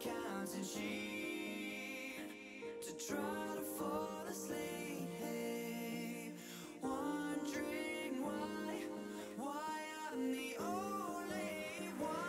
counting sheep to try to fall asleep, wondering why I'm the only one.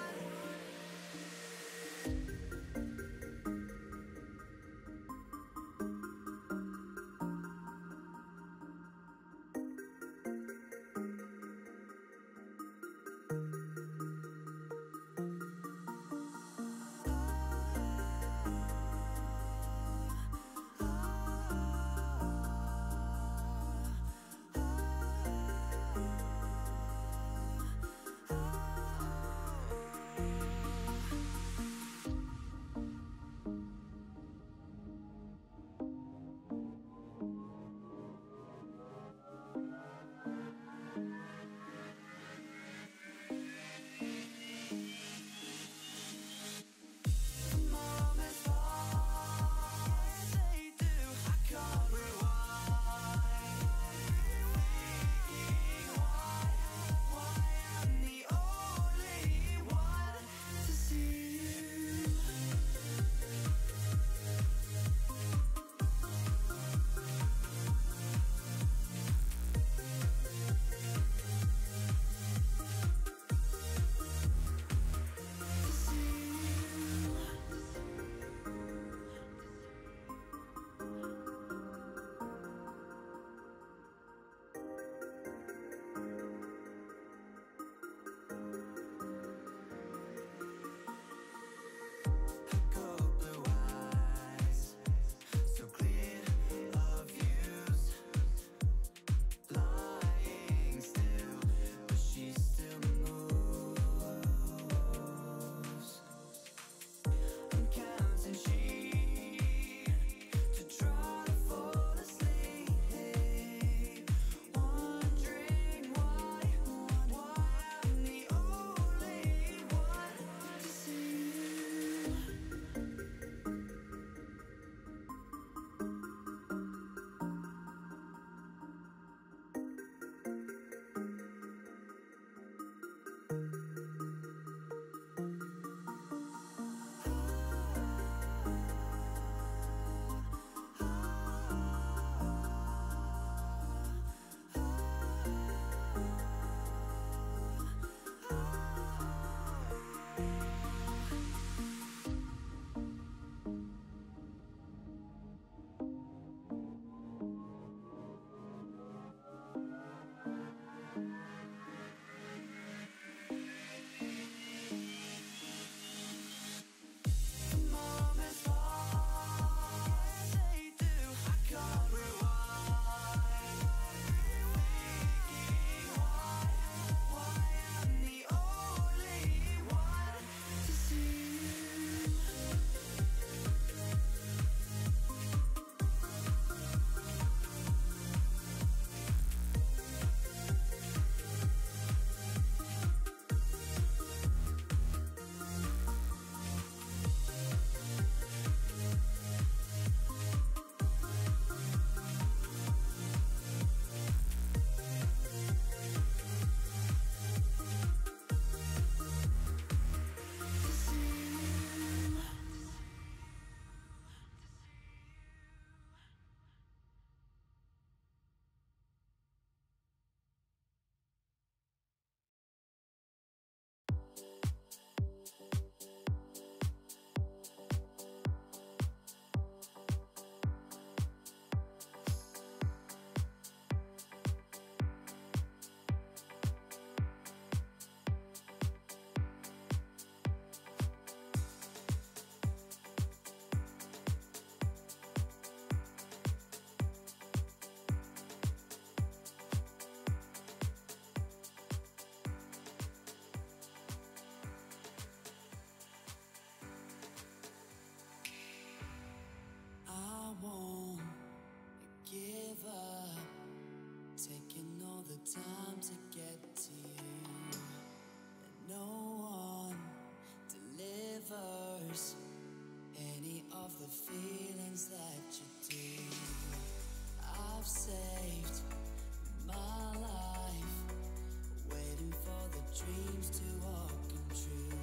dreams to all come true.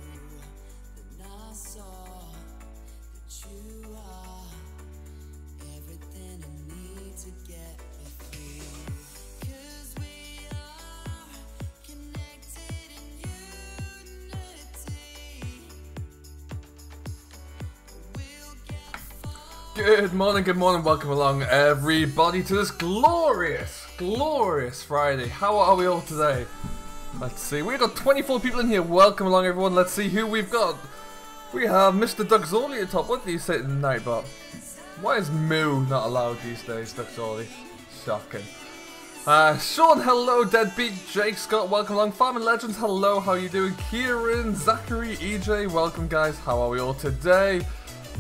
Then I saw Good morning, welcome along everybody to this glorious Friday. How are we all today? Let's see, we've got 24 people in here. Welcome along everyone, let's see who we've got. We have Mr. Duxorley at top. What do you say tonight, Bob? Why is Moo not allowed these days, Duxorley? Shocking. Sean, hello. Deadbeat, Jake, Scott, welcome along. Farming Legends, hello, how you doing? Kieran, Zachary, EJ, welcome guys. How are we all today?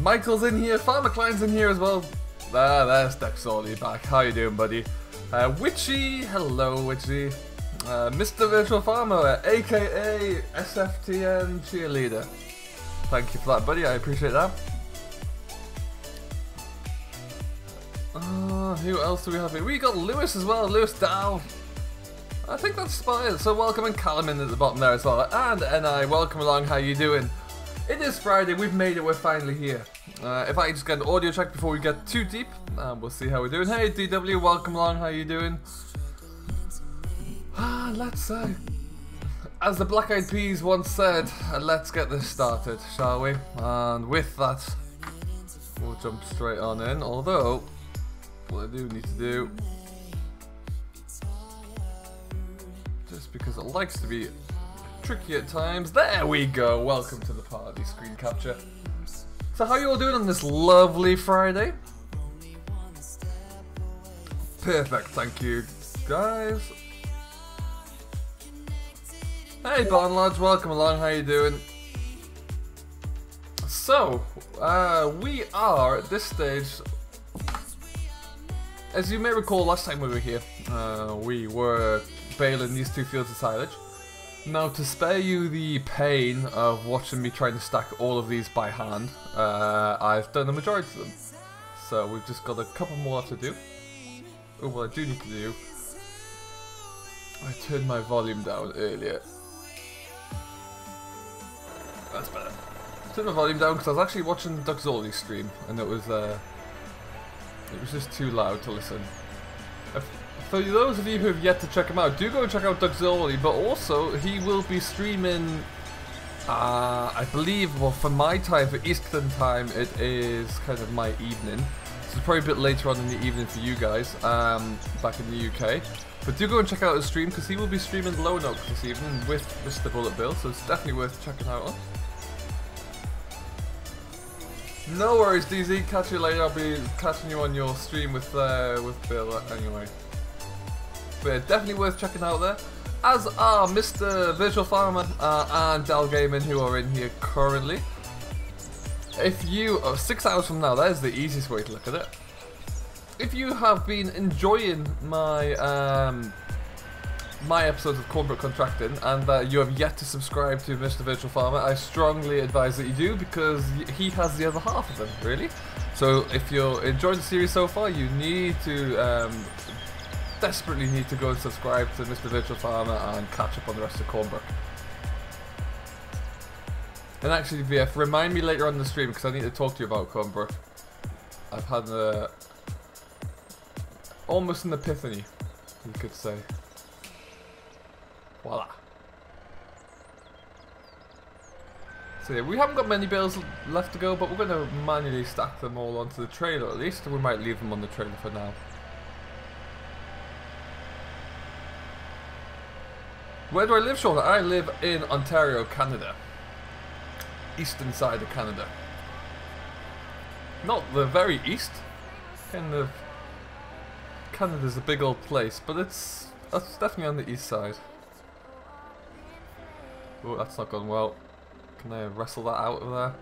Michael's in here, Farmer Klein's in here as well. There's Duxorley back. How you doing, buddy? Witchy, hello, Witchy. Mr. Virtual Farmer, aka SFTN cheerleader. Thank you for that, buddy. I appreciate that. Who else do we have here? We got Lewis as well, Lewis Dow. I think that's about it. So welcome, and Callum in at the bottom there as well. And NI, welcome along, how you doing? It is Friday, we've made it, we're finally here. If I just get an audio check before we get too deep, we'll see how we're doing. Hey DW, welcome along, how you doing? Let's as the Black Eyed Peas once said, let's get this started, shall we? And with that, we'll jump straight on in, although what I do need to do, just because it likes to be tricky at times, there we go, welcome to the party, screen capture. So how you all doing on this lovely Friday? Perfect, thank you guys. Hey Barn Lads, welcome along, how you doing? So, we are at this stage, as you may recall last time we were here, we were baling these 2 fields of silage. Now to spare you the pain of watching me trying to stack all of these by hand, I've done the majority of them. So we've just got a couple more left to do. Oh, what I do need to do, I turned my volume down earlier. That's better. I turned my volume down because I was actually watching Duxorley's stream and it was just too loud to listen. For those of you who have yet to check him out, do go and check out Duxorley, but also he will be streaming, I believe, well for my time, for Eastern time, it is kind of my evening. So it's probably a bit later on in the evening for you guys, back in the UK. But do go and check out his stream, because he will be streaming Lonoke this evening with Mr. Bullet Bill, so it's definitely worth checking out on. No worries DZ, catch you later, I'll be catching you on your stream with Bill anyway. But yeah, definitely worth checking out there, as are Mr. Virtual Farmer and Dal Gaming, who are in here currently. If you, 6 hours from now, that is the easiest way to look at it. If you have been enjoying my my episodes of Cornbrook Contracting and you have yet to subscribe to Mr. Virtual Farmer, I strongly advise that you do, because he has the other half of them, really. So if you're enjoying the series so far, you need to desperately need to go and subscribe to Mr. Virtual Farmer and catch up on the rest of Cornbrook. And actually, VF, remind me later on in the stream, because I need to talk to you about Cornbrook. I've had almost an epiphany, you could say. Voila. So yeah, we haven't got many bales left to go, but we're going to manually stack them all onto the trailer at least. We might leave them on the trailer for now. Where do I live, Sean? I live in Ontario, Canada. Eastern side of Canada. Not the very east. Kind of. Canada's a big old place, but that's definitely on the east side. Oh, that's not gone well. Can I wrestle that out of there?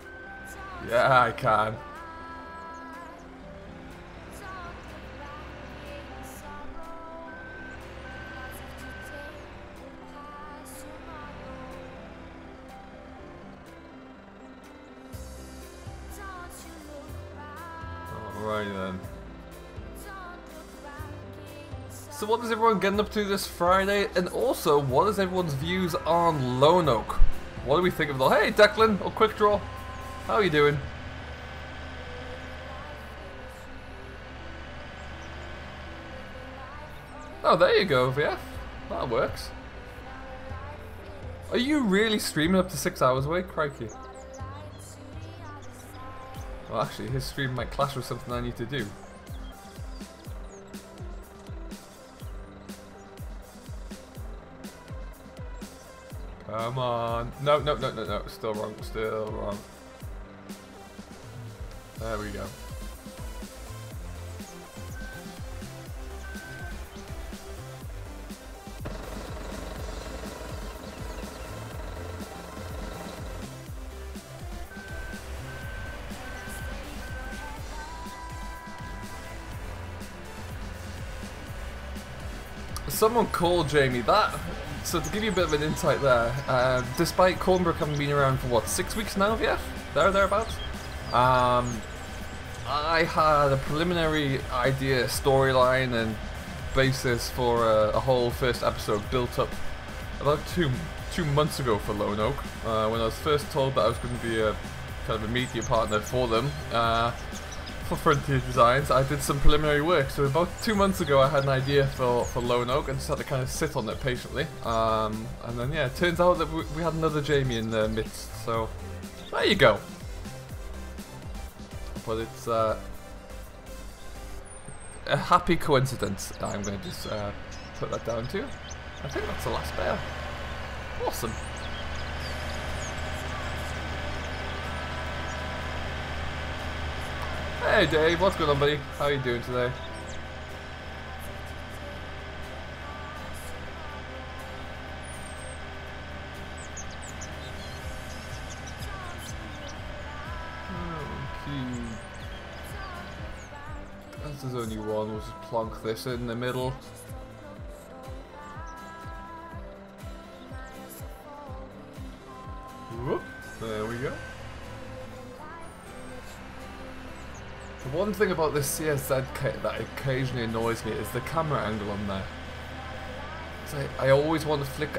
Yeah, I can. Alright then. So what is everyone getting up to this Friday? And also, what is everyone's views on Lonoke? What do we think of the... Hey Declan, or Quick Draw. How are you doing? Oh, there you go, VF. That works. Are you really streaming up to 6 hours away? Crikey. Well, actually, his stream might clash with something I need to do. Come on. No, no, no, no, no. Still wrong. Still wrong. There we go. Someone called Jamie that. So to give you a bit of an insight there, despite Cornbrook having been around for what, 6 weeks now, yeah, thereabouts. I had a preliminary idea, storyline, and basis for a whole first episode built up about two months ago for Lone Oak, when I was first told that I was going to be a kind of a media partner for them. For Frontier Designs, I did some preliminary work. So about 2 months ago, I had an idea for Lone Oak and just had to kind of sit on it patiently. And then yeah, it turns out that we had another Jamie in the midst. So there you go. But it's a happy coincidence. I'm going to just put that down to. I think that's the last bear. Awesome. Hey Dave, what's going on, buddy? How are you doing today? Okay. As there's only one, we'll just plonk this in the middle. Whoop, there we go. The one thing about this CSZ kit that occasionally annoys me is the camera angle on there. So I always want to flick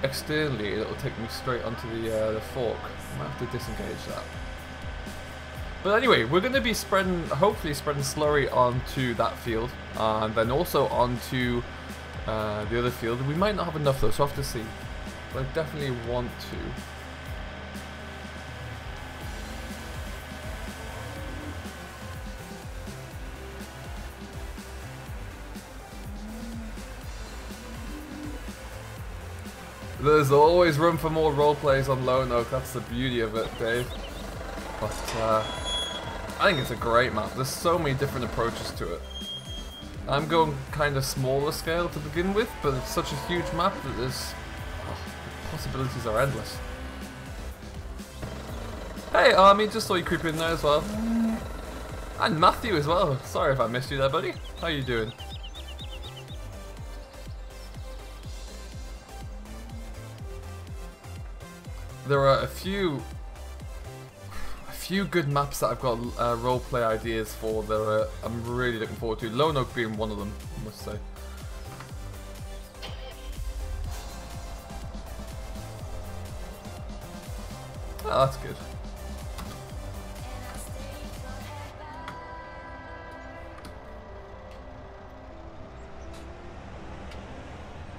externally and it'll take me straight onto the fork. I might have to disengage that. But anyway, we're going to be hopefully spreading Slurry onto that field, and then also onto the other field. We might not have enough though, so I'll have to see. But I definitely want to. There's always room for more roleplays on Lone Oak, that's the beauty of it, Dave. But I think it's a great map. There's so many different approaches to it. I'm going kind of smaller scale to begin with, but it's such a huge map that the possibilities are endless. Hey Army, just saw you creep in there as well. And Matthew as well. Sorry if I missed you there, buddy. How you doing? There are a few good maps that I've got roleplay ideas for that I'm really looking forward to. Lone Oak being one of them, I must say. Oh, that's good.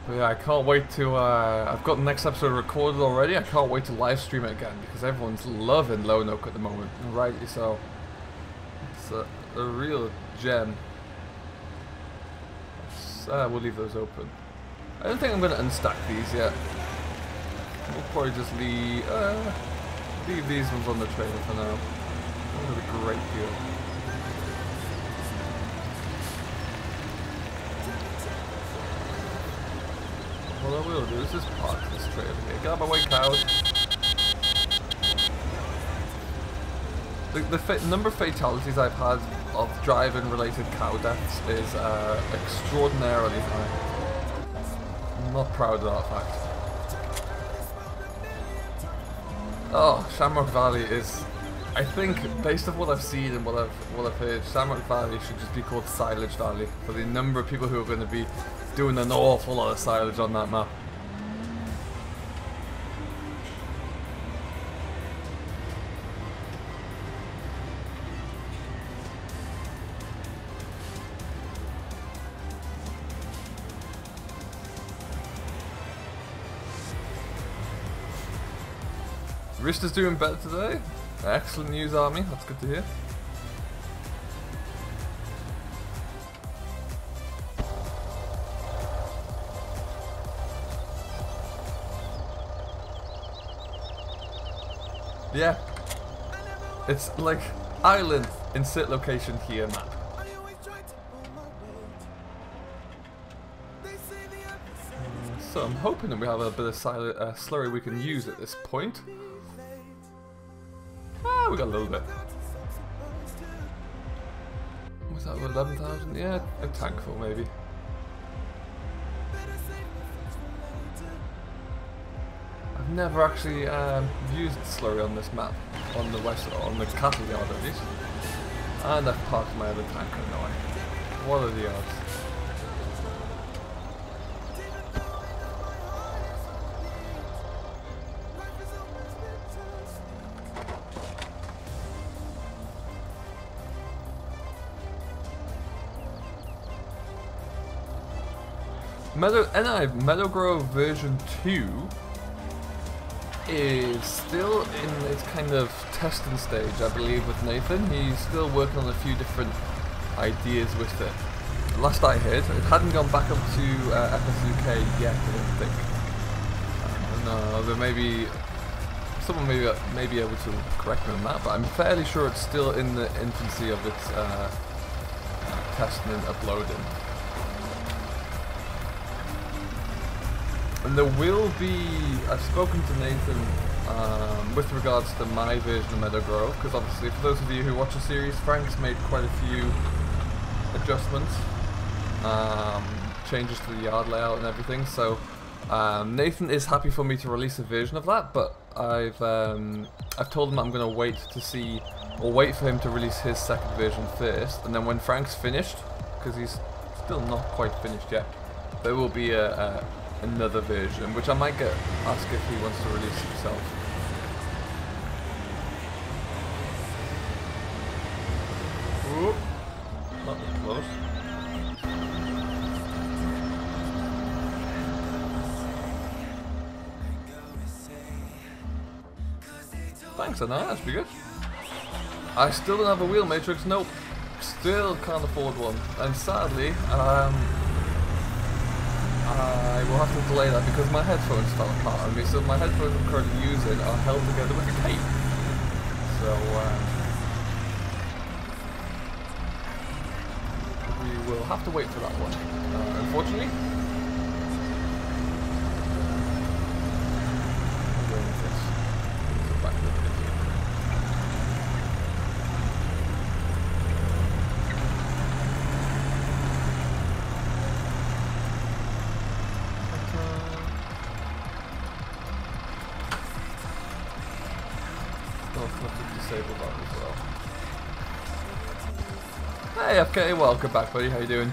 But yeah, I can't wait to, I've got the next episode recorded already. I can't wait to live stream it again because everyone's loving Lone Oak at the moment. And rightly so. It's a real gem. We'll leave those open. I don't think I'm going to unstack these yet. We'll probably just leave these ones on the trailer for now. That would be a great deal. What I will do is just park this trailer here. Get out of my way, cows. The number of fatalities I've had of driving related cow deaths is extraordinarily high. I'm not proud of that fact. Oh, Shamrock Valley is, I think, based on what I've seen and what I've heard, Shamrock Valley should just be called Silage Valley for the number of people who are going to be doing an awful lot of silage on that map. Rista's doing better today. Excellent news, Army. That's good to hear. Yeah. It's like island, insert location here map. So I'm hoping that we have a bit of slurry we can use at this point. Ah, we got a little bit. Was that 11,000? Yeah, a tank full maybe. I've never actually used slurry on this map, on the cattle yard at least. And I've parked my other tank, I have no idea. What are the odds? Meadow Grove version 2 is still in its kind of testing stage, I believe, with Nathan. He's still working on a few different ideas with it. Last I heard, it hadn't gone back up to FS UK yet, I don't think. No, there may be someone may be able to correct me on that, but I'm fairly sure it's still in the infancy of its testing and uploading. And there will be, I've spoken to Nathan with regards to my version of Meadow Grove, because obviously for those of you who watch the series, Frank's made quite a few adjustments, changes to the yard layout and everything, so Nathan is happy for me to release a version of that, but I've told him I'm going to wait to see, or wait for him to release his second version first, and then when Frank's finished, because he's still not quite finished yet, there will be another version, which I might ask if he wants to release himself. Ooh, not that close. Thanks, I know, that's pretty good. I still don't have a wheel matrix, nope. Still can't afford one. And sadly, I will have to delay that because my headphones fell apart on me, so my headphones I'm currently using are held together with a tape. So, we will have to wait for that one, unfortunately. I'm going with this. Go back to the video. Disable that as well. Hey FK, welcome back buddy, how you doing?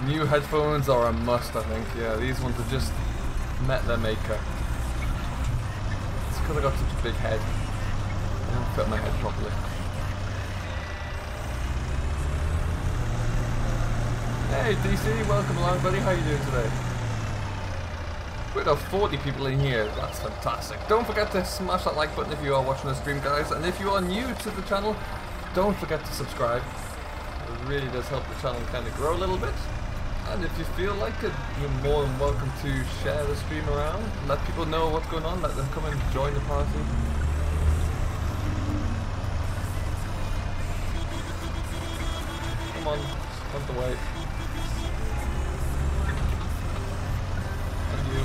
New headphones are a must, I think. Yeah, these ones have just met their maker. It's because I got such a big head. I don't fit my head properly. Hey DC, welcome along buddy, how you doing today? We've got 40 people in here, that's fantastic. Don't forget to smash that like button if you are watching the stream, guys, and if you are new to the channel, don't forget to subscribe. It really does help the channel kind of grow a little bit. And if you feel like it, you're more than welcome to share the stream around, let people know what's going on, let them come and join the party. Come on, out the way. And you.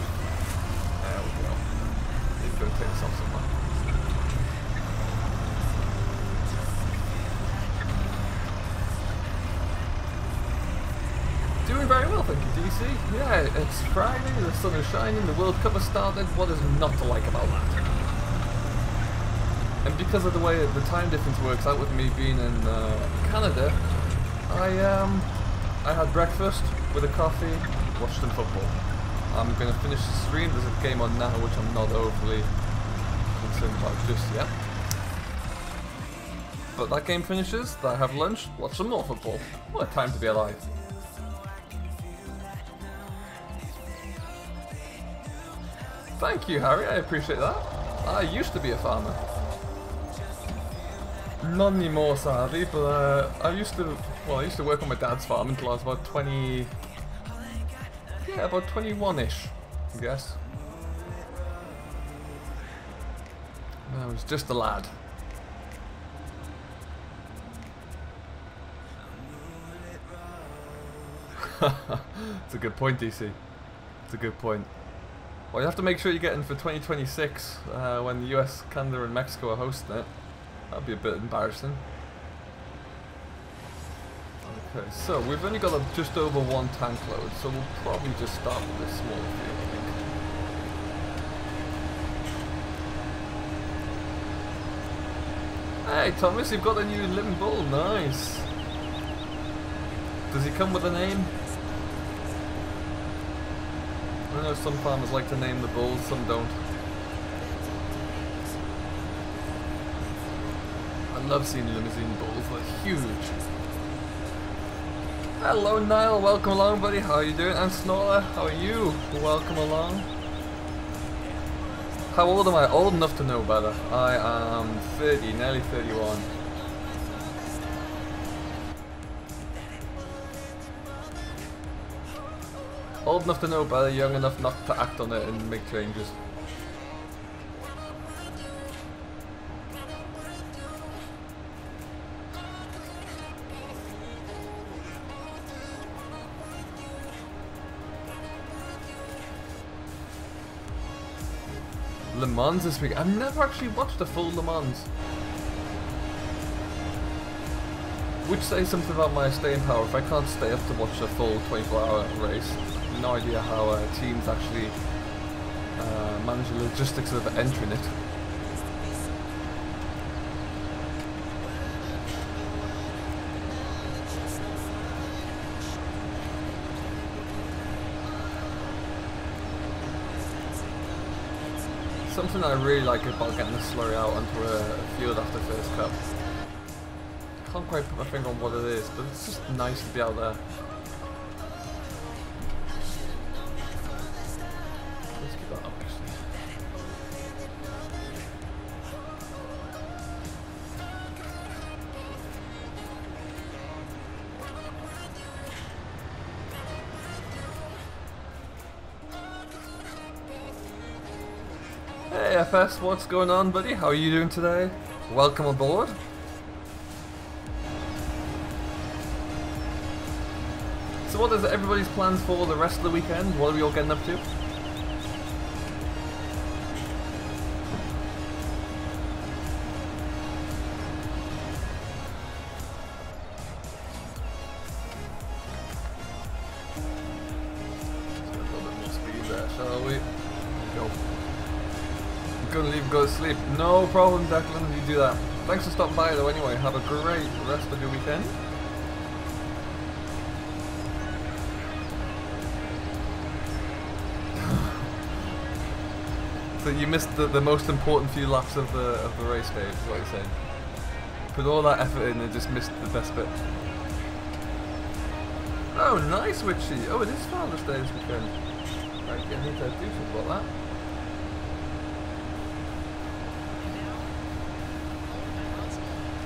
There we go. He's going to take us off somewhere. Doing very well, thank you, DC. Yeah, it's Friday, the sun is shining, the World Cup has started. What is not to like about that? And because of the way the time difference works out with me being in Canada, I had breakfast with a coffee, watched some football. I'm going to finish the stream. There's a game on now which I'm not overly concerned about just yet. But that game finishes, I have lunch, watch some more football. What a time to be alive. Thank you, Harry, I appreciate that. I used to be a farmer. Not anymore, sadly, but I used to work on my dad's farm until I was about 20... Yeah, about 21-ish, I guess. I was just a lad. It's a good point, DC. It's a good point. Well, you have to make sure you get in for 2026 when the US, Canada and Mexico are hosting it. That'd be a bit embarrassing. Okay, so we've only got just over 1 tank load, so we'll probably just start with this smaller field, I think. Hey Thomas, you've got a new living bull, nice. Does he come with a name? I know some farmers like to name the bulls, some don't. I love seeing limousine bulls, they're huge. Hello Niall, welcome along buddy, how are you doing? And Snorla, how are you? Welcome along. How old am I? Old enough to know better. I am 30, nearly 31. Old enough to know better, young enough not to act on it and make changes. Le Mans this week. I've never actually watched a full Le Mans. Which says something about my staying power if I can't stay up to watch a full 24-hour race. No idea how teams actually manage the logistics of entering it. Something I really like about getting the Slurry out onto a field after first cup. I can't quite put my finger on what it is, but it's just nice to be out there. Let's keep that up actually. Hey FS, what's going on buddy? How are you doing today? Welcome aboard. So what is everybody's plans for the rest of the weekend? What are we all getting up to? Let's get a little bit more speed there, shall we? Go. Gonna leave, go to sleep. No problem, Declan, you do that. Thanks for stopping by though anyway. Have a great rest of your weekend. So you missed the most important few laps of the race day, is what you're saying. Put all that effort in and just missed the best bit. Oh, nice Witchy. Oh, it is Father's Day this weekend. Right, I need to do something about that.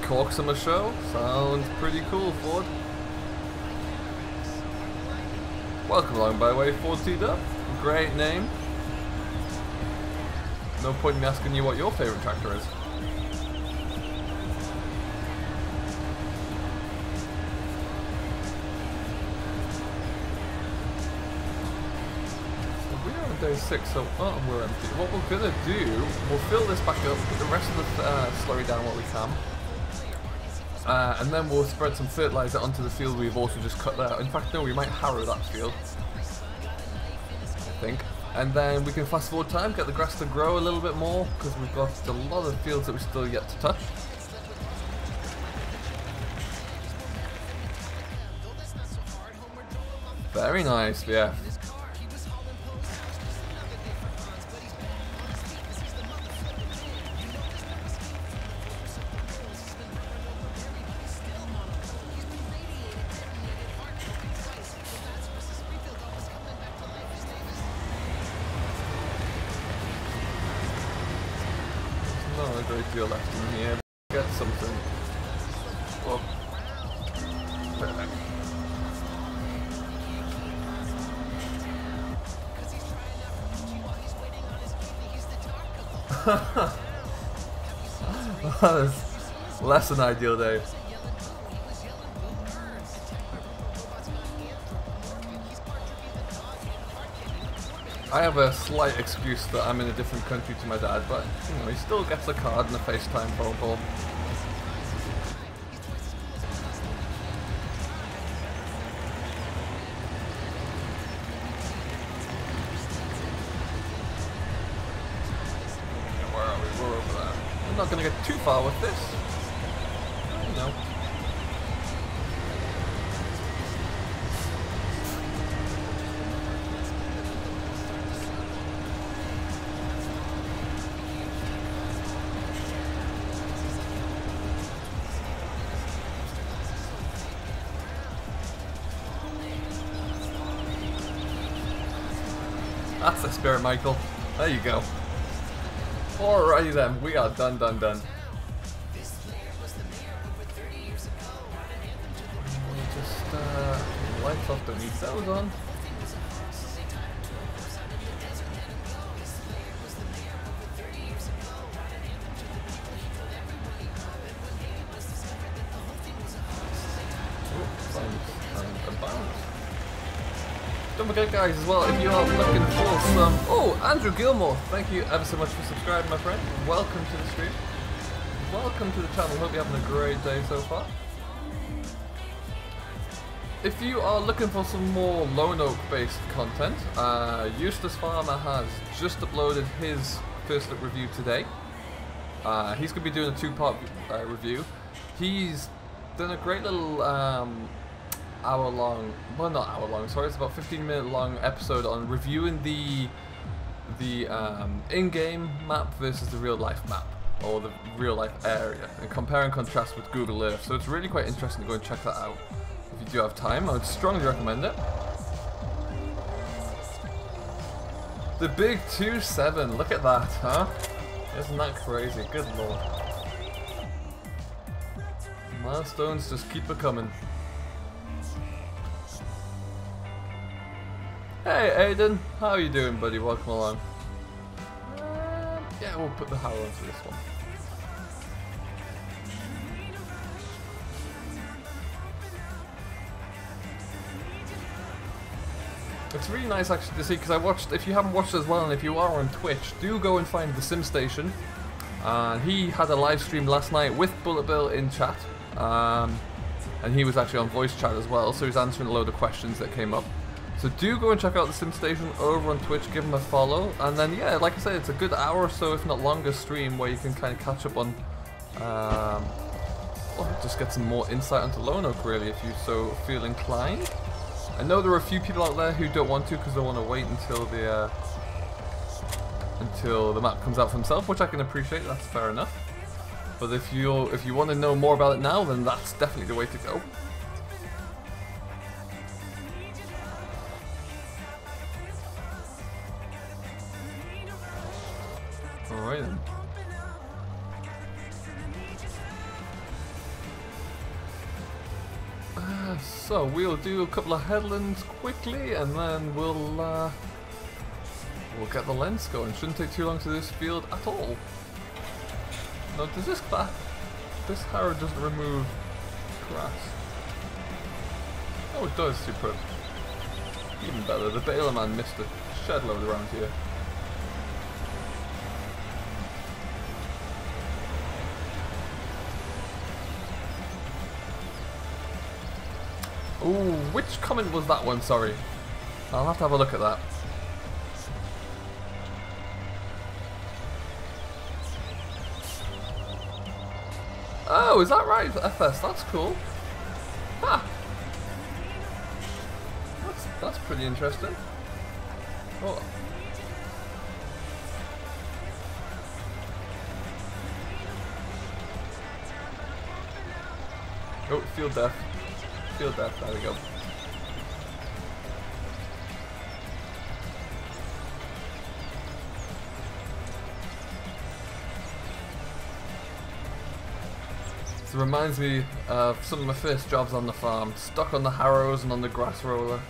Cork Summer Show? Sounds pretty cool, Ford. Welcome along, by the way, Ford T-Dub. Great name. No point in me asking you what your favourite tractor is. So we are on day 6, so we're empty. What we're going to do, we'll fill this back up, put the rest of the slurry down what we can. And then we'll spread some fertiliser onto the field we've also just cut out. In fact, no, we might harrow that field, I think. And then we can fast forward time, get the grass to grow a little bit more, because we've got a lot of fields that we still yet to touch. Very nice, yeah. Not a great deal left in here. Get something. Well, perfect. That is less than ideal day. I have a slight excuse that I'm in a different country to my dad, but you know, he still gets a card and a FaceTime phone call. Where are we? We're over there. I'm not going to get too far with this. You know. That's the spirit, Michael. There you go. Alrighty then, we are done. Just lights off, don't need those on. Don't forget, guys, as well, if you are looking for some... Oh, Andrew Gilmore, thank you ever so much for subscribing, my friend. Welcome to the stream. Welcome to the channel. Hope you're having a great day so far. If you are looking for some more Lone Oak based content, Eustace Farmer has just uploaded his first look review today. He's going to be doing a two-part review. He's done a great little... hour-long, well not hour-long, sorry, it's about 15-minute long episode on reviewing the in-game map versus the real-life map, or the real-life area, and compare and contrast with Google Earth. So it's really quite interesting to go and check that out if you do have time. I would strongly recommend it. The big 2-7, look at that, huh? Isn't that crazy? Good lord. Milestones just keep it coming. Hey Aiden, how are you doing, buddy? Welcome along. Yeah, we'll put the Harrow onto this one. It's really nice actually to see, because I watched, if you haven't watched as well, and if you are on Twitch, do go and find the Sim Station. He had a live stream last night with Bullet Bill in chat, and he was actually on voice chat as well, so he's answering a load of questions that came up. So do go and check out the Sim Station over on Twitch, give him a follow, and then yeah, like I said, it's a good hour or so, if not longer, stream where you can kind of catch up on, well, just get some more insight onto Lone Oak really, if you so feel inclined. I know there are a few people out there who don't want to because they want to wait until the map comes out for themselves, which I can appreciate. That's fair enough. But if you want to know more about it now, then that's definitely the way to go. Alright then. So we'll do a couple of headlands quickly, and then we'll get the lens going. Shouldn't take too long to this field at all. No, does this Harrow doesn't remove grass? Oh, it does. Super. Even better. The Baler man missed a shed load around here. Ooh, which comment was that one? Sorry. I'll have to have a look at that. Oh, is that right? FS, that's cool. Ha! That's pretty interesting. Oh. Oh, field death. Field death, there we go. This reminds me of some of my first jobs on the farm, stuck on the harrows and on the grass roller.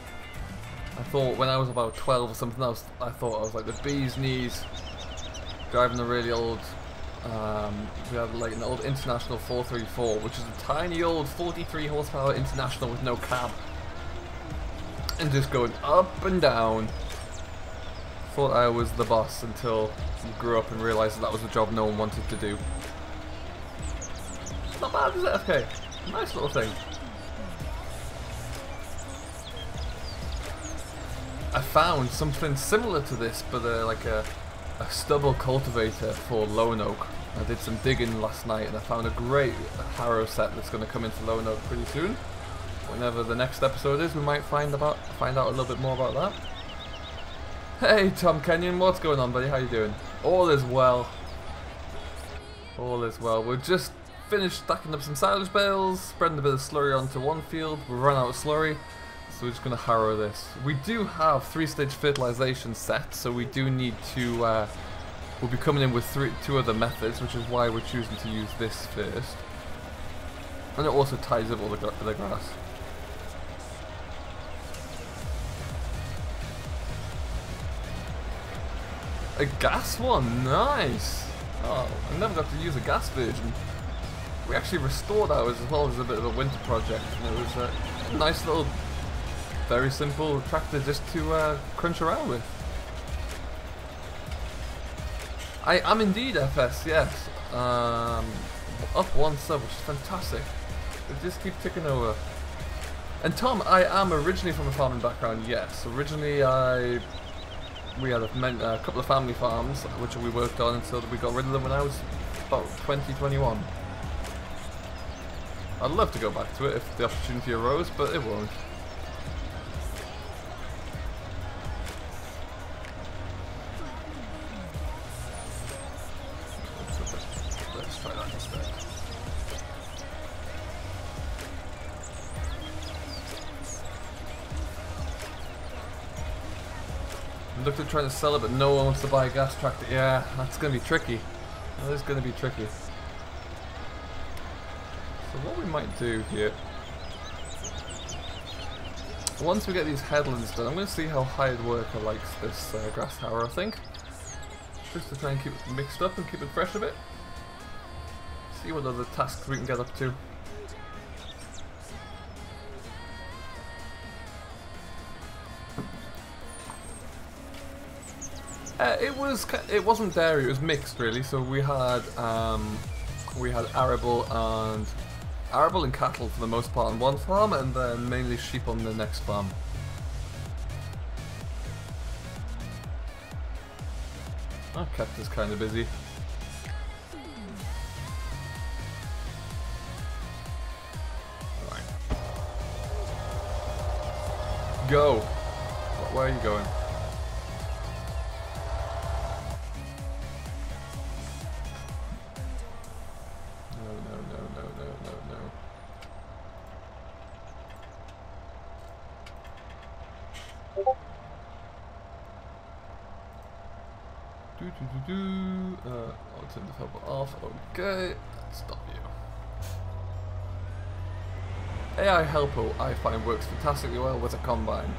I thought when I was about 12 or something else, I thought I was like the bee's knees, driving a really old We had like an old International 434, which is a tiny old 43 horsepower International with no cab. And just going up and down. Thought I was the boss until you grew up and realised that was a job no one wanted to do. Not bad, is it, FK? Nice little thing. I found something similar to this, but like a stubble cultivator for Lone Oak. I did some digging last night and I found a great harrow set that's going to come into Lone Oak pretty soon. Whenever the next episode is, we might find out a little bit more about that. Hey Tom Kenyon, what's going on, buddy? How you doing? All is well. All is well. We're just finished stacking up some silage bales, spreading a bit of slurry onto one field. We've run out of slurry, so we're just going to harrow this. We do have 3-stage fertilization set, so we do need to. We'll be coming in with 2 other methods, which is why we're choosing to use this first. And it also ties up all the grass. A gas one, nice! Oh, I never got to use a gas version. We actually restored ours as well as a bit of a winter project, and it was a nice little, very simple tractor just to crunch around with. I am indeed FS, yes. Up 1 sub, which is fantastic. It just keeps ticking over. And Tom, I am originally from a farming background, yes. Originally we had a couple of family farms, which we worked on until we got rid of them when I was about 20, 21. I'd love to go back to it if the opportunity arose, but it won't. Let's try that instead. I looked at trying to sell it, but no one wants to buy a gas tractor. Yeah, that's going to be tricky. That is going to be tricky. So what we might do here, once we get these headlands done, I'm going to see how Hired Worker likes this grass harrow, I think. Just to try and keep it mixed up and keep it fresh a bit. See what other tasks we can get up to. It wasn't dairy, it was mixed really. So we had arable and cattle for the most part on one farm, and then mainly sheep on the next farm. That kept us kind of busy. Alright. Go! Where are you going? I'll turn the filter off. Okay, stop you. AI Helpo I find works fantastically well with a combine.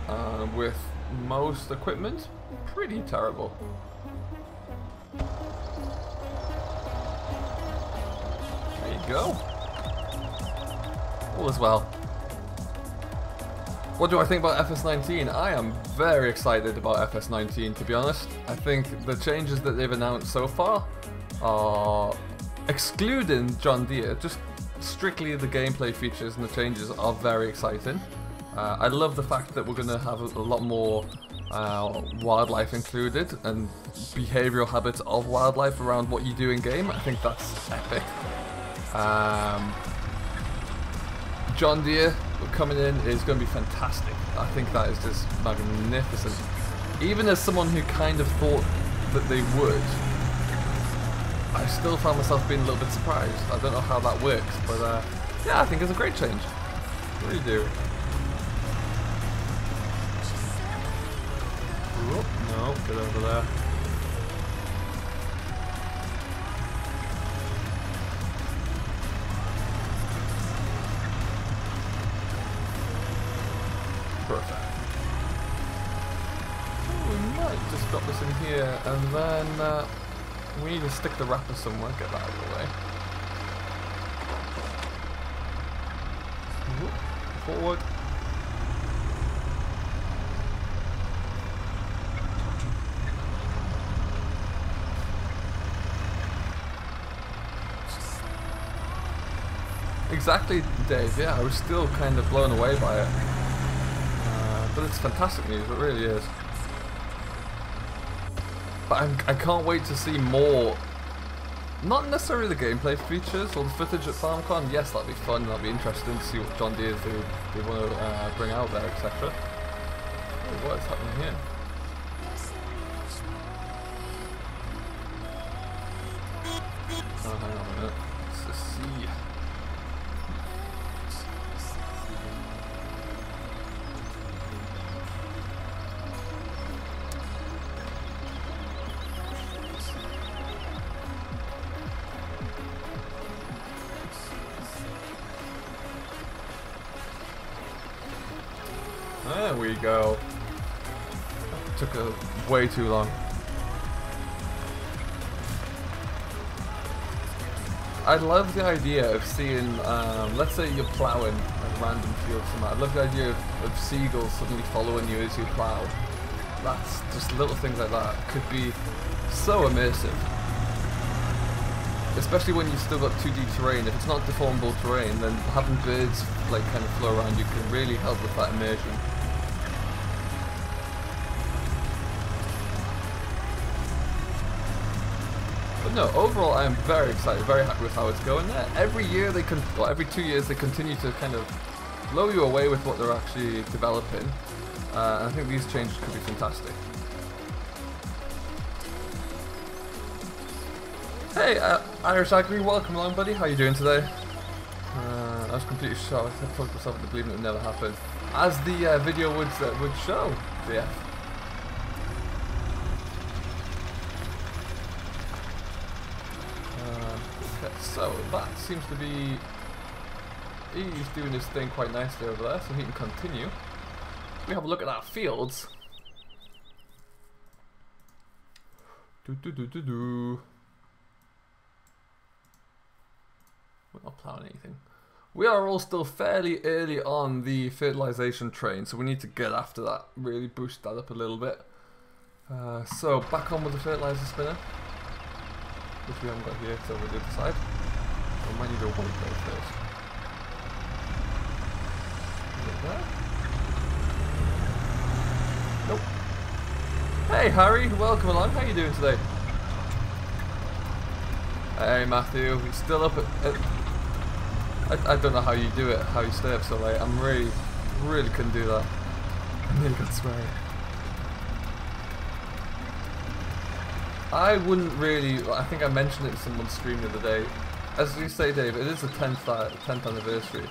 With most equipment, pretty terrible. There you go. All is well. What do I think about FS19? I am very excited about FS19, to be honest. I think the changes that they've announced so far are, excluding John Deere, just strictly the gameplay features and the changes are very exciting. I love the fact that we're going to have a lot more wildlife included and behavioural habits of wildlife around what you do in game. I think that's epic. John Deere coming in is going to be fantastic. I think that is just magnificent. Even as someone who kind of thought that they would, I still found myself being a little bit surprised. I don't know how that works, but yeah, I think it's a great change. I really do. Oh, no, get over there. Perfect. We might just drop this in here and then We need to stick the wrapper somewhere, get that out of the way. Forward. Exactly, Dave. Yeah, I was still kind of blown away by it. But it's fantastic news, it really is. But I can't wait to see more, not necessarily the gameplay features or the footage at FarmCon. Yes, that'll be fun, that'll be interesting to see what John Deere they want to bring out there, etc. What is happening here? Oh, hang on a minute. Let's just see. There we go. Took way too long. I love the idea of seeing, let's say you're ploughing a random field somewhere. I love the idea of seagulls suddenly following you as you plough. That's just little things like that could be so immersive. Especially when you've still got 2D terrain. If it's not deformable terrain, then having birds like kind of flow around you can really help with that immersion. But no, overall I am very excited, very happy with how it's going there. Every year they can, well, every 2 years they continue to kind of blow you away with what they're actually developing. And I think these changes could be fantastic. Hey, Irish Agri, welcome along, buddy. How you doing today? I was completely shocked. I told myself into believing it would never happen, as the video would show. Yeah. Okay, so that seems to be. He's doing his thing quite nicely over there, so he can continue. We have a look at our fields. We're not ploughing anything. We are all still fairly early on the fertilization train, so we need to get after that, really boost that up a little bit. So back on with the fertilizer spinner, which we haven't got here, so we'll do the side. We might need a one go first. There. Nope. Hey Harry, welcome along. How you doing today? Hey Matthew, he's still up at I don't know how you do it, how you stay up so late. I'm really couldn't do that. I nearly got swearing. I wouldn't really, I think I mentioned it in someone's stream the other day. As you say, Dave, it is the 10th anniversary.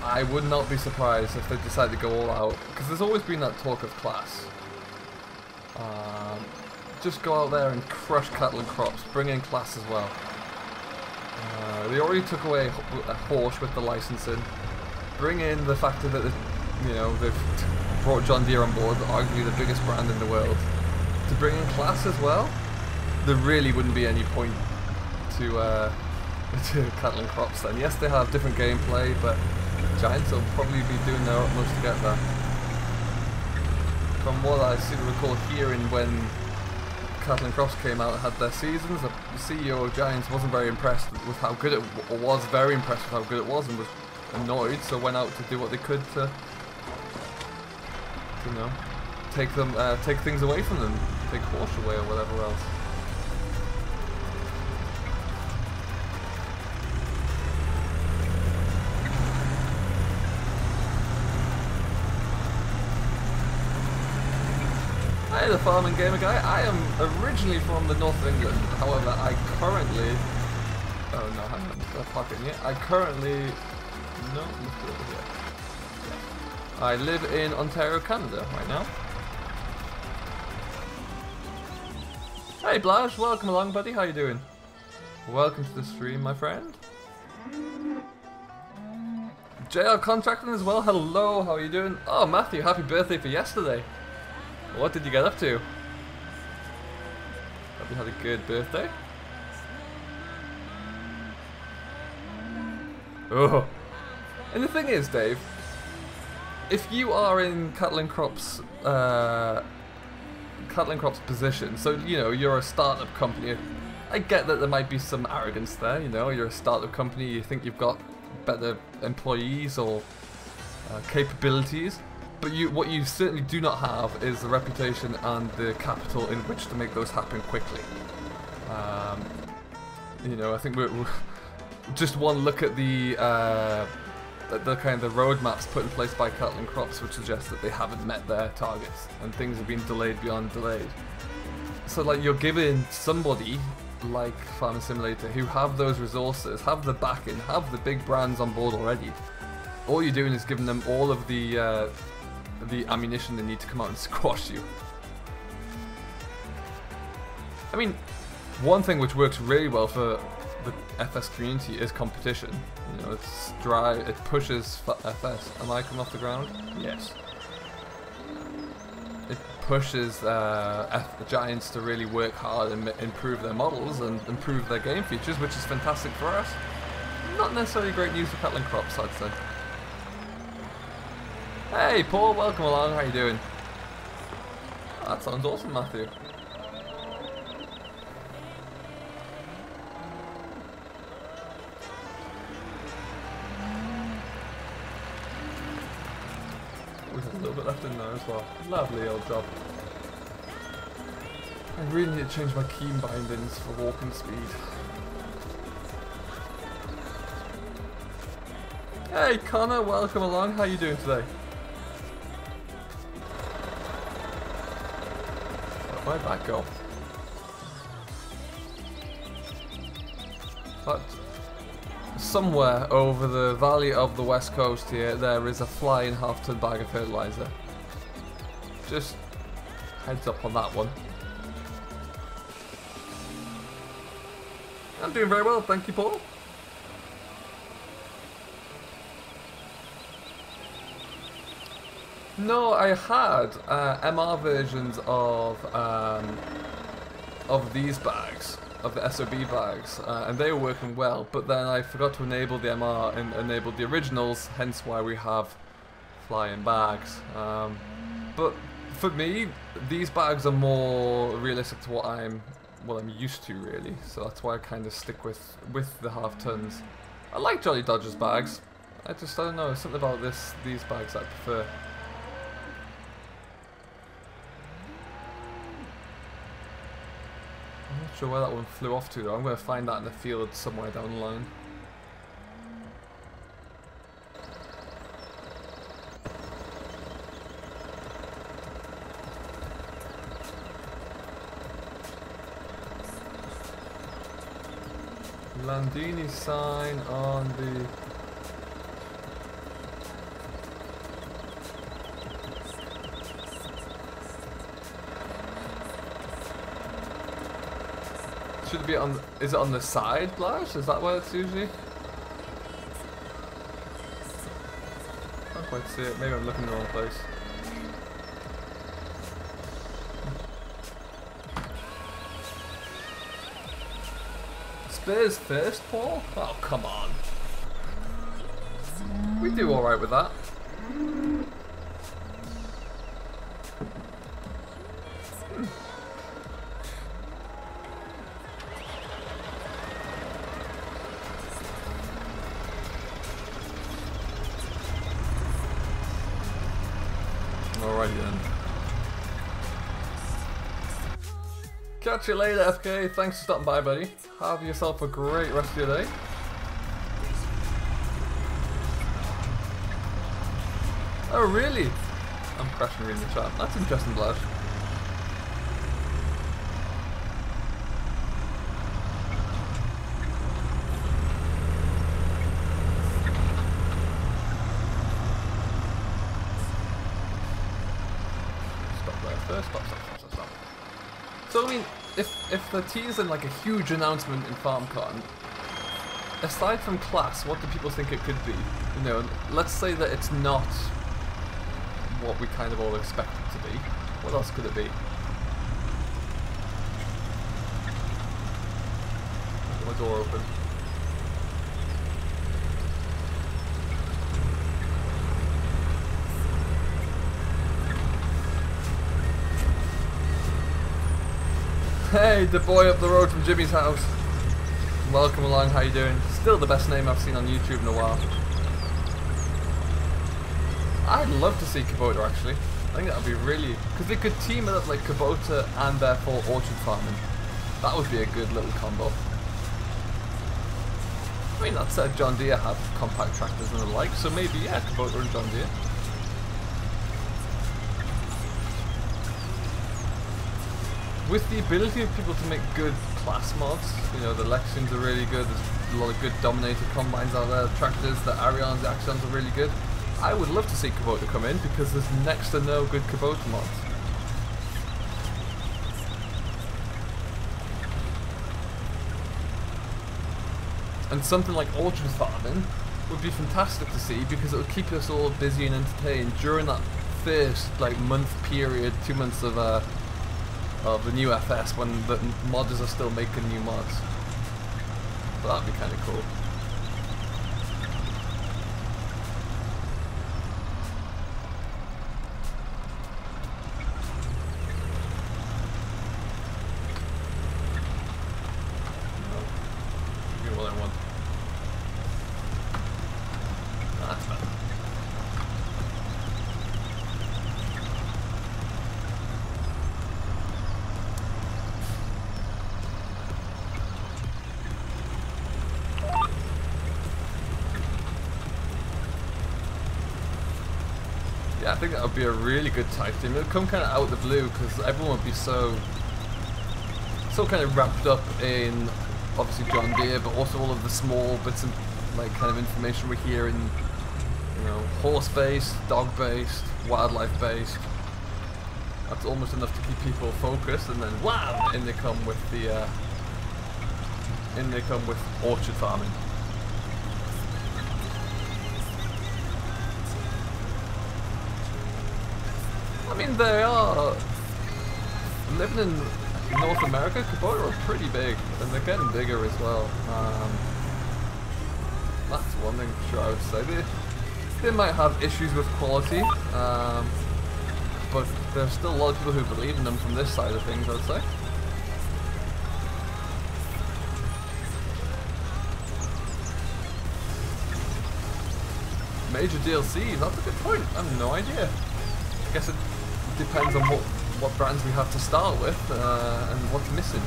I would not be surprised if they decide to go all out, because there's always been that talk of class. Just go out there and crush cattle and crops, bring in class as well. They already took away a horse with the licensing. Bring in the factor that they've brought John Deere on board, arguably the biggest brand in the world. To bring in class as well, there really wouldn't be any point to cattle and crops then. Yes, they have different gameplay, but Giants will probably be doing their utmost to get there. From what I seem to recall hearing when Cattle and Crops came out and had their seasons, the CEO of Giants wasn't very impressed with how good it was, very impressed with how good it was, and was annoyed, so went out to do what they could to take things away from them, take horse away or whatever else. Hey, the farming gamer guy. I am originally from the north of England. However, I currently. Oh no, hang on. I'll park it in here. I currently. No, let's do it over here. Yeah. I live in Ontario, Canada, right now. Hey, Blash. Welcome along, buddy. How you doing? Welcome to the stream, my friend. JL Contracting as well. Hello. How are you doing? Oh, Matthew. Happy birthday for yesterday. What did you get up to? Hope you had a good birthday. Oh. And the thing is, Dave, if you are in Cattle and Crops position, so you know you're a startup company, I get that there might be some arrogance there. You know, you're a startup company, you think you've got better employees or capabilities, but what you certainly do not have is the reputation and the capital in which to make those happen quickly. You know, I think we're just one look at the kind of roadmaps put in place by Cattle and Crops, which suggests that they haven't met their targets and things have been delayed beyond delayed. So like you're giving somebody like Farming Simulator who have those resources, have the backing, have the big brands on board already. All you're doing is giving them all of the ammunition they need to come out and squash you. I mean, one thing which works really well for the FS community is competition. You know, it's dry, it pushes FS. Am I coming off the ground? Yes. It pushes the Giants to really work hard and improve their models and improve their game features, which is fantastic for us. Not necessarily great news for Cattle and Crops, I'd say. Hey Paul, welcome along, how you doing? Oh, that sounds awesome, Matthew. We have a little bit left in there as well. Lovely old job. I really need to change my keen bindings for walking speed. Hey Connor, welcome along, how you doing today? Where'd that go? But somewhere over the valley of the west coast here, there is a flying half-ton bag of fertilizer. Just heads up on that one. I'm doing very well, thank you, Paul. No, I had MR versions of these bags, of the SOB bags, and they were working well, but then I forgot to enable the MR and enabled the originals, hence why we have flying bags. But for me, these bags are more realistic to what I'm used to, really, so that's why I kind of stick with the half tons. I like Jolly Dodger's bags, I don't know, something about these bags I prefer. I'm not sure where that one flew off to though. I'm going to find that in the field somewhere down the line. Landini sign on the... Should it be on? Is it on the side, Blash? Is that where it's usually? Can't quite see it. Maybe I'm looking in the wrong place. Spears first, Paul? Oh, come on. We do all right with that. Alrighty then. Catch you later, FK. Thanks for stopping by, buddy. Have yourself a great rest of your day. Oh, really? I'm crashing reading the chat. That's interesting, Blash. Stop. So I mean, if they're teasing like a huge announcement in FarmCon, aside from class, what do people think it could be? You know, let's say that it's not what we kind of all expect it to be. What else could it be? the door open. Hey, the boy up the road from Jimmy's house. Welcome along, how you doing? Still the best name I've seen on YouTube in a while. I'd love to see Kubota actually. I think that would be really... because they could team it up like Kubota and therefore orchard farming. That would be a good little combo. I mean, that said, John Deere have compact tractors and the like, so maybe, yeah, Kubota and John Deere. With the ability of people to make good class mods, you know, the Lexions are really good, there's a lot of good Dominator combines out there, tractors, the Arions, the Axions are really good. I would love to see Kubota come in because there's next to no good Kubota mods. And something like orchard farming would be fantastic to see because it would keep us all busy and entertained during that first like month period, 2 months of the new FS when the modders are still making new mods. So that'd be kind of cool. Give me what I want. That's better. Yeah, I think that would be a really good tag team. It would come kind of out of the blue because everyone would be so kind of wrapped up in obviously John Deere, but also all of the small bits of like kind of information we're hearing, you know, horse-based, dog-based, wildlife-based. That's almost enough to keep people focused, and then wham! In they come with the orchard farming. I mean, they are living in North America. Kubota are pretty big, and they're getting bigger as well. That's one thing for sure I would say. They might have issues with quality, but there's still a lot of people who believe in them from this side of things, I'd say. Major DLC, that's a good point. I have no idea. I guess it depends on what brands we have to start with and what's missing.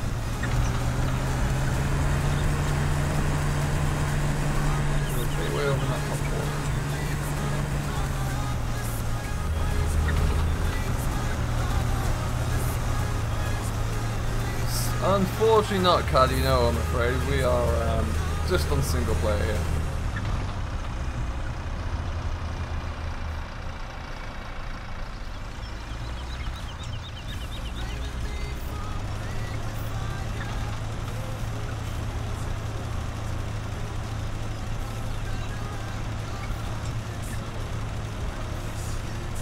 Okay, way over that top wall. Unfortunately not, Caddy, no, I'm afraid. We are just on single player here.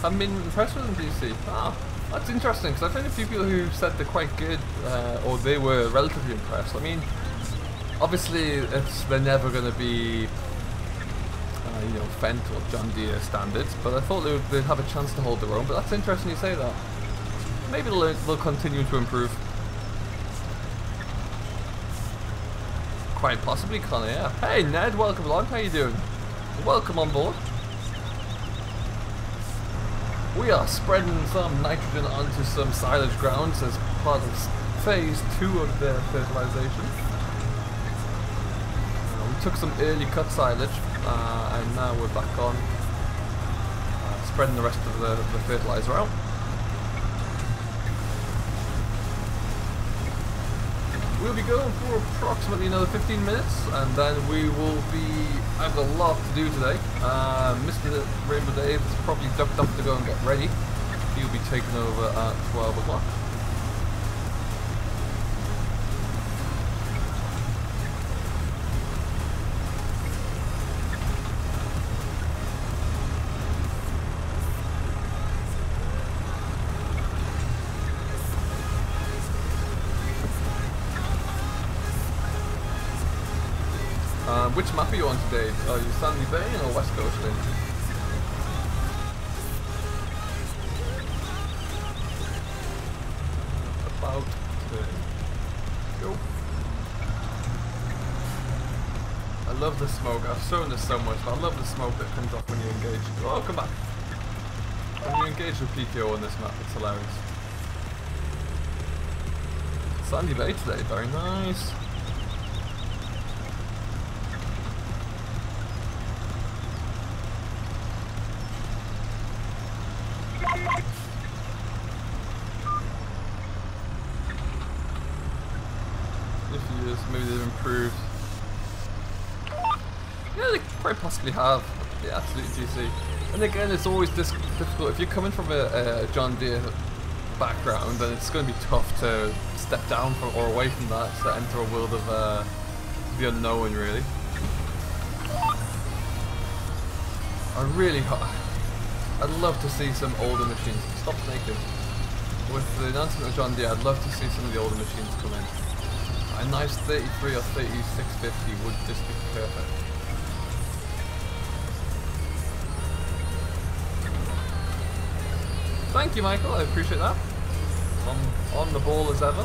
I've been impressed with them, DC. Ah, that's interesting, because I've heard a few people who said they're quite good, or they were relatively impressed. I mean, obviously, they're never going to be, you know, Fendt or John Deere standards, but I thought they'd have a chance to hold their own, but that's interesting you say that. Maybe they'll continue to improve. Quite possibly, Connor, yeah. Hey, Ned, welcome along, how you doing? Welcome on board. We are spreading some nitrogen onto some silage grounds as part of phase 2 of the fertilization. We took some early cut silage and now we're back on spreading the rest of the fertilizer out. We'll be going for approximately another 15 minutes and then we will be... I've got a lot to do today. Mr. Rainbow Dave is probably ducked off to go and get ready. He'll be taking over at 12 o'clock. Which map are you on today? Are you Sandy Bay or West Coast? About to go. I love the smoke. I've shown this so much, but I love the smoke that comes off when you engage. Oh, come back. When you engage with PKO on this map, it's hilarious. Sandy Bay today, very nice. Maybe they've improved. Yeah, they quite possibly have. Yeah, absolutely GC. And again, it's always difficult. If you're coming from a John Deere background, then it's going to be tough to step down from or away from that to enter a world of the unknown, really. I'd love to see some older machines. Stop snaking. With the announcement of John Deere, I'd love to see some of the older machines come in. A nice 33 or 3650 would just be perfect. Thank you, Michael. I appreciate that. On the ball as ever.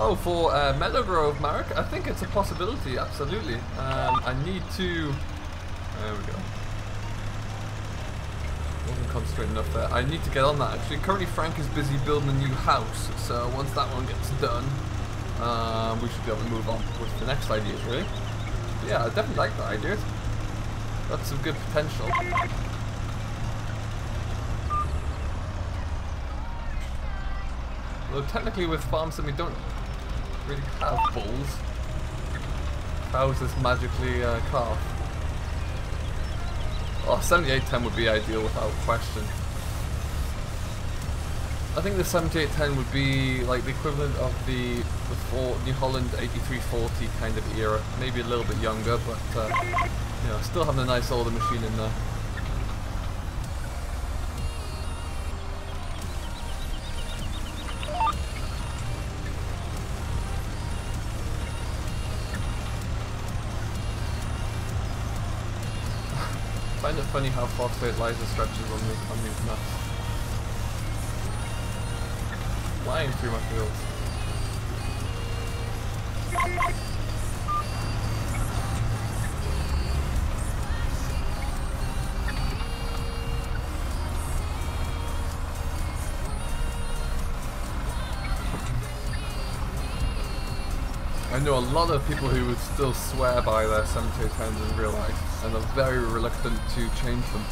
Oh, for Meadowgrove, Marek, I think it's a possibility, absolutely. I need to... There we go. Wasn't concentrating enough there. I need to get on that, actually. Currently, Frank is busy building a new house, so once that one gets done, we should be able to move on with the next ideas, really. But yeah, I definitely like that idea. That's some good potential. Although technically with Farm Sim we don't really have bulls. Cows is magically calf. Oh, 7810 would be ideal without question. I think the 7810 would be like the equivalent of the New Holland 8340 kind of era. Maybe a little bit younger, but you know, still having a nice older machine in there. I find it funny how phosphate laser stretches on these maps. Flying through my fields. I know a lot of people who would still swear by their 7810s in real life and are very reluctant to change them.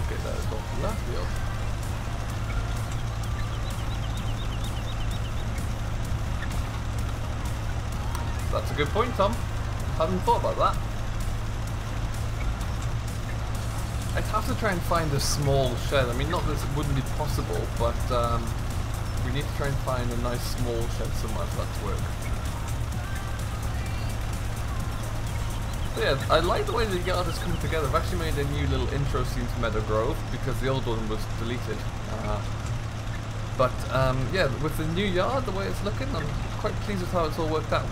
Okay, that is off the left field. That's a good point, Tom. Hadn't thought about that. I'd have to try and find a small shed. I mean, not that it wouldn't be possible, but we need to try and find a nice small shed somewhere for that to work. So yeah, I like the way the yard is coming together. I've actually made a new little intro scene to Meadowgrove because the old one was deleted. But yeah, with the new yard, the way it's looking, I'm quite pleased with how it's all worked out.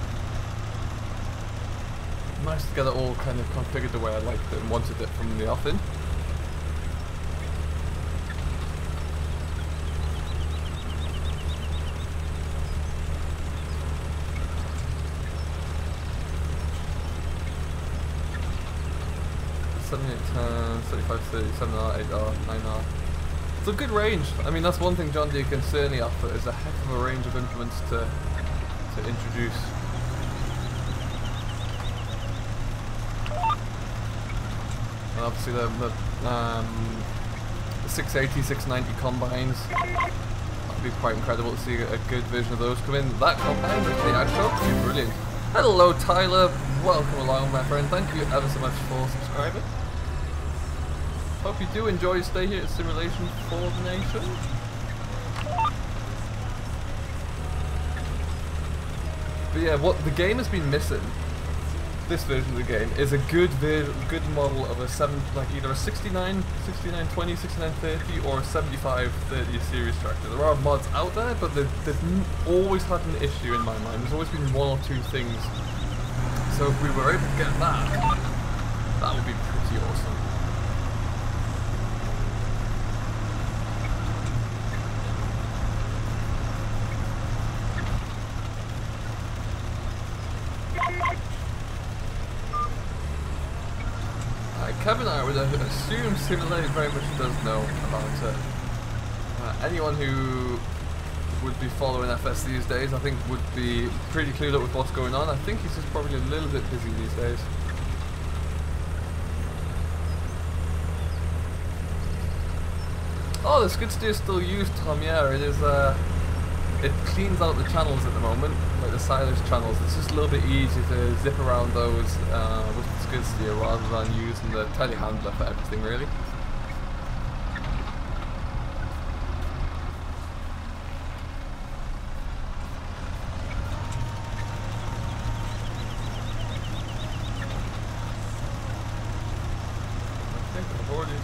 Nice to get it all kind of configured the way I liked it and wanted it from the off-in. (7810, 3530, 7R, 8R, 9R). It's a good range. I mean, that's one thing John Deere can certainly offer, is a heck of a range of implements to introduce. And obviously the 680, 690 combines, that'd be quite incredible to see a good version of those come in. That combine with the outro would be brilliant. Hello Tyler, welcome along my friend, thank you ever so much for subscribing. Hope you do enjoy stay here at Simulation for the Nation. But yeah, what the game has been missing, this version of the game, is a good model of a either a 6920, 6930 or a 7530 series tractor. There are mods out there, but they've always had an issue in my mind. There's always been one or two things. So if we were able to get that would be pretty awesome. Kevin, I would assume Simulate very much does know about it. Anyone who would be following FS these days, I think, would be pretty clued up with what's going on. I think he's just probably a little bit busy these days. Oh, the skid steer is still used, Tom. Yeah, it is. It cleans out the channels at the moment, like the silage channels. It's just a little bit easier to zip around those with the skid steer rather than using the telehandler for everything, really. I think I've already...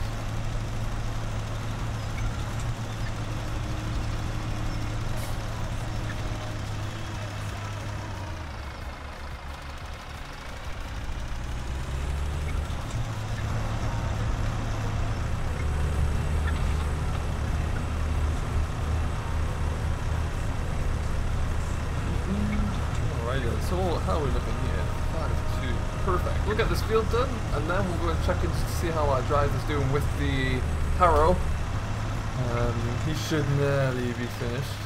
So how are we looking here? 5-2. Perfect. We'll get this field done and then we'll go and check in to see how our drive is doing with the harrow. He should nearly be finished.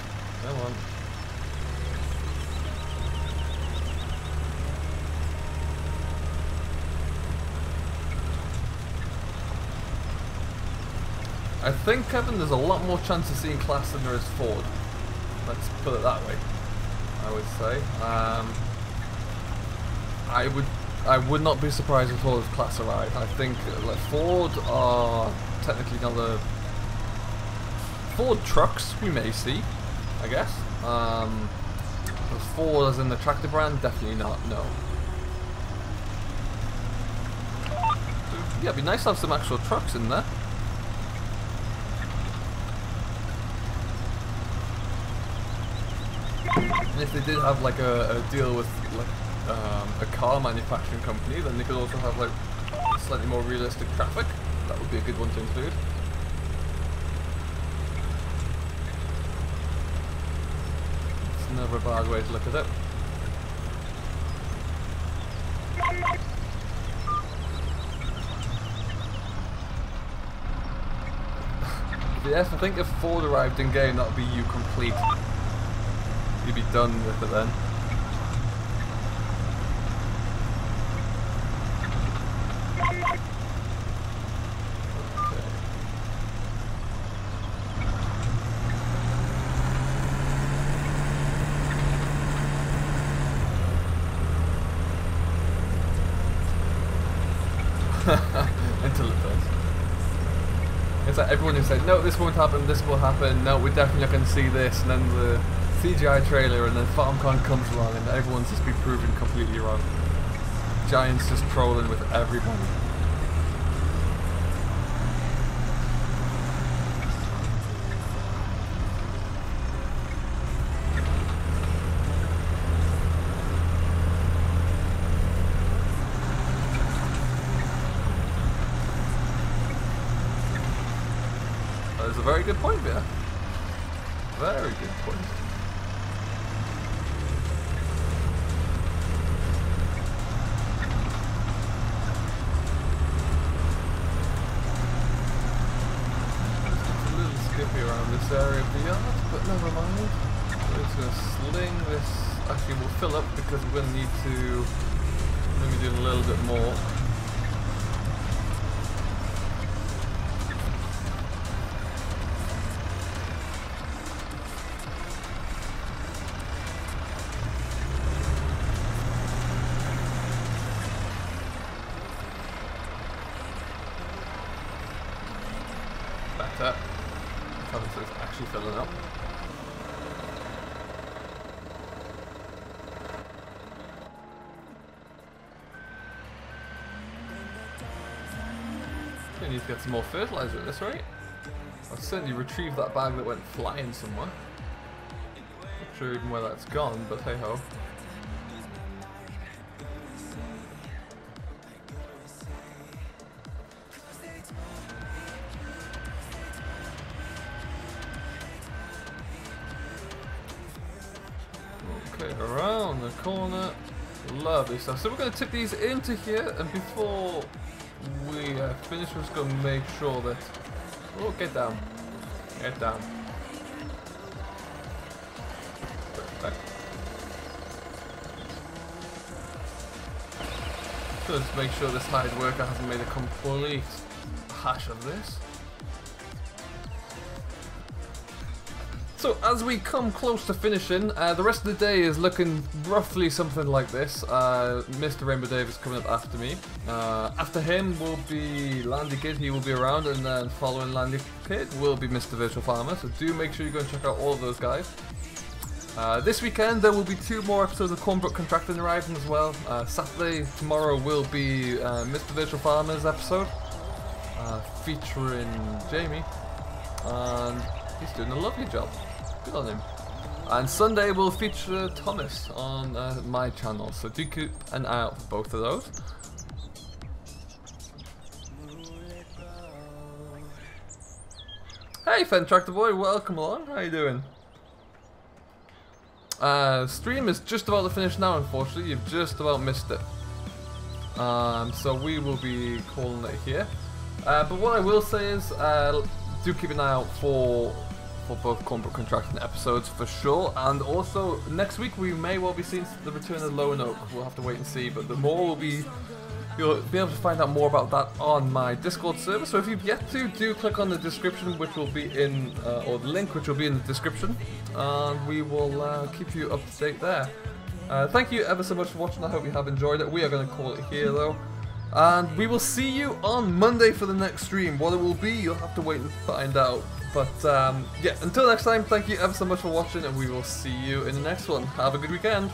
Come on. I think, Kevin, there's a lot more chance of seeing Class than there is Ford. Let's put it that way, I would say. I would not be surprised at all if Class arrive. I think like Ford are technically not the Ford trucks we may see, I guess. Ford as in the tractor brand, definitely not, no. Yeah, it'd be nice to have some actual trucks in there. And if they did have like a deal with like a car manufacturing company, then they could also have like slightly more realistic traffic. That would be a good one to include. It's never a bad way to look at it. Yes, I think if Ford arrived in game, that would be you complete. You'd be done with it then. Until it does. It's like everyone who said, no, this won't happen, this will happen, no, we're definitely not going to see this, and then the CGI trailer and then FarmCon comes along and everyone's just been proven completely wrong. Giants just trolling with everybody. That is a very good point there. Very good point. Around this area of the yard, but never mind. We're just going to sling this. Actually, we'll fill up because we're going to need to maybe do a little bit more. later. So it's actually filling up. I need to get some more fertilizer at this rate. I'll certainly retrieve that bag that went flying somewhere. Not sure even where that's gone, but hey ho. Okay, around the corner. Lovely stuff. So we're going to tip these into here, and before we finish, we're just going to make sure that... Oh, get down. Get down. Perfect. Just make sure this hide worker hasn't made a complete hash of this. So as we come close to finishing, the rest of the day is looking roughly something like this. Mr. Rainbow Dave is coming up after me. After him will be Landy Kid, he will be around, and then following Landy Kid will be Mr. Virtual Farmer, so do make sure you go and check out all of those guys. This weekend there will be 2 more episodes of Cornbrook Contracting arriving as well. Saturday, tomorrow, will be Mr. Virtual Farmer's episode, featuring Jamie, and he's doing a lovely job. Good on him. And Sunday will feature Thomas on my channel, so do keep an eye out for both of those. Hey Fentractor Boy, welcome along, how you doing? Stream is just about to finish now, unfortunately, you've just about missed it. So we will be calling it here. But what I will say is, do keep an eye out for both Cornbrook Contracting episodes for sure, and also next week we may well be seeing the return of Lone Oak. We'll have to wait and see, but the more will be, you'll be able to find out more about that on my Discord server. So if you've yet to, do click on the description, which will be in, or the link which will be in the description, and we will keep you up to date there. Thank you ever so much for watching. I hope you have enjoyed it. We are going to call it here though. And we will see you on Monday for the next stream. What it will be, you'll have to wait and find out. But yeah, until next time, thank you ever so much for watching, and we will see you in the next one. Have a good weekend.